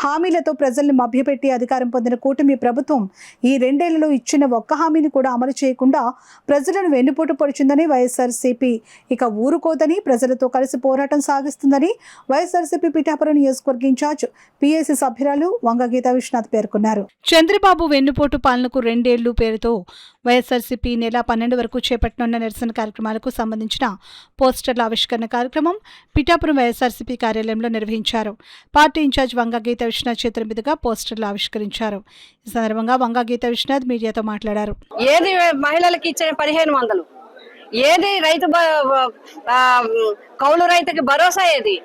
హామీలతో ప్రజల్ని మభ్యపెట్టి అధికారం పొందిన కూటమి ప్రభుత్వం ఈ 2 ఏళ్లలో ఇచ్చిన ఒక్క హామీని కూడా అమలు చేయకుండా ప్రజలను వెన్నుపోటు పొడిచిందని వైఎస్ఆర్సీపీ ఇక ఊరుకోదని ప్రజలతో కలిసి పోరాటం సాగిస్తుందని వైఎస్ఆర్సీపీ పిఠాపురం నియోజకవర్గ ఇన్ఛార్జ్ పిఎస్సి సభ్యురాలు వంగ గీతా విశ్వనాథ్ పేర్కొన్నారు. చంద్రబాబు వెన్నుపోటు పాలనకు 2 ఏళ్లు పేరుతో వైఎస్ఆర్సీపీ నెల 12 వరకు చేపట్టనున్న నిరసన కార్యక్రమాలకు సంబంధించిన పోస్టర్ల ఆవిష్కరణ కార్యక్రమం పిఠాపురం వైఎస్ఆర్సీపీ కార్యాలయంలో నిర్వహించారు. పార్టీ ఇన్ఛార్జ్ వంగ గీతా విశ్వనాథ్ చేతుల మీదుగా పోస్టర్లు ఆవిష్కరించారు. ఈ సందర్భంగా వంగ గీతా విశ్వనాథ్ మీడియాతో మాట్లాడారు. ఏది మహిళలకు ఇచ్చిన 1500, ఏది రైతు కౌలు రైతుకి భరోసా, ఏది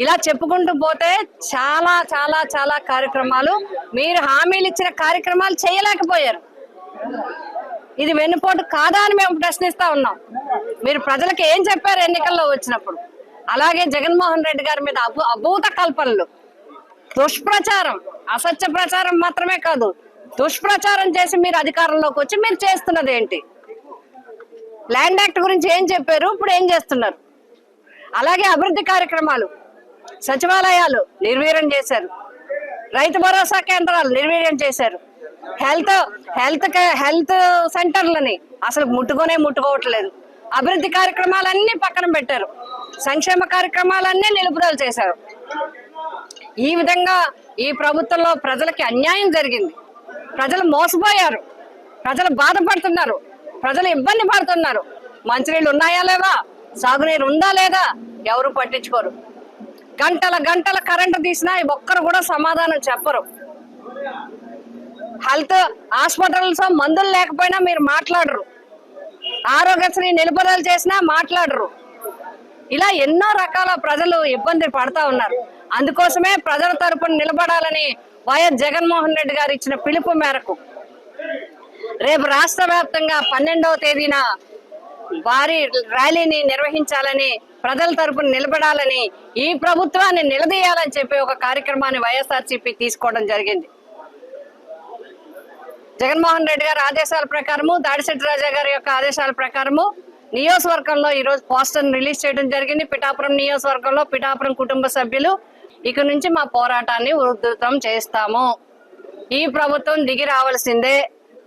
ఇలా చెప్పుకుంటూ పోతే చాలా చాలా చాలా కార్యక్రమాలు మీరు హామీలు ఇచ్చిన కార్యక్రమాలు చేయలేకపోయారు. ఇది వెన్నుపోటు కాదా అని మేము ప్రశ్నిస్తా ఉన్నాం. మీరు ప్రజలకు ఏం చెప్పారు ఎన్నికల్లో వచ్చినప్పుడు? అలాగే జగన్మోహన్ రెడ్డి గారి మీద అభూత కల్పనలు, దుష్ప్రచారం, అసత్య ప్రచారం మాత్రమే కాదు, దుష్ప్రచారం చేసి మీరు అధికారంలోకి వచ్చి మీరు చేస్తున్నది ఏంటి? ల్యాండ్ యాక్ట్ గురించి ఏం చెప్పారు, ఇప్పుడు ఏం చేస్తున్నారు? అలాగే అభివృద్ధి కార్యక్రమాలు, సచివాలయాలు నిర్వీర్యం చేశారు, రైతు భరోసా కేంద్రాలు నిర్వీర్యం చేశారు, హెల్త్ సెంటర్లని అసలు ముట్టుకోవట్లేదు, అభివృద్ధి కార్యక్రమాలన్నీ పక్కన పెట్టారు, సంక్షేమ కార్యక్రమాలన్నీ నిలుపుదల చేశారు. ఈ విధంగా ఈ ప్రభుత్వంలో ప్రజలకి అన్యాయం జరిగింది. ప్రజలు మోసపోయారు, ప్రజలు బాధపడుతున్నారు, ప్రజలు ఇబ్బంది పడుతున్నారు. మంచినీళ్ళు ఉన్నాయా లేవా, సాగునీరు ఉందా లేదా ఎవరు పట్టించుకోరు. గంటల కరెంటు తీసినా ఒక్కరు కూడా సమాధానం చెప్పరు. హెల్త్ హాస్పిటల్స్ మందులు లేకపోయినా మీరు మాట్లాడరు, ఆరోగ్యశ్రీ నిలుపుదల చేసినా మాట్లాడరు. ఇలా ఎన్నో రకాల ప్రజలు ఇబ్బంది పడతా ఉన్నారు. అందుకోసమే ప్రజల తరపున నిలబడాలని వైఎస్ జగన్మోహన్ రెడ్డి గారు ఇచ్చిన పిలుపు మేరకు రేపు రాష్ట్ర వ్యాప్తంగా 12వ తేదీన భారీ ర్యాలీని నిర్వహించాలని, ప్రజల తరపున నిలబడాలని, ఈ ప్రభుత్వాన్ని నిలదీయాలని చెప్పి ఒక కార్యక్రమాన్ని వైఎస్ఆర్సీపీ తీసుకోవడం జరిగింది. జగన్మోహన్ రెడ్డి గారి ఆదేశాల ప్రకారము, దాడిశెట్టి రాజా గారి యొక్క ఆదేశాల ప్రకారము నియోజకవర్గంలో ఈరోజు పోస్టర్ రిలీజ్ చేయడం జరిగింది. పిఠాపురం నియోజకవర్గంలో పిఠాపురం కుటుంబ సభ్యులు ఇక నుంచి మా పోరాటాన్ని ఉధృతం చేస్తాము. ఈ ప్రభుత్వం దిగి రావాల్సిందే,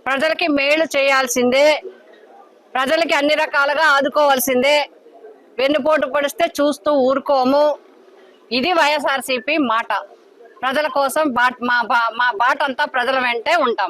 ప్రజలకి మేలు చేయాల్సిందే, ప్రజలకి అన్ని రకాలుగా ఆదుకోవాల్సిందే, వెన్నుపోటు పడిస్తే చూస్తూ ఊరుకోము. ఇది వైఎస్ఆర్సీపీ మాట. ప్రజల కోసం మా బాట అంతా ప్రజల వెంటే ఉంటాం.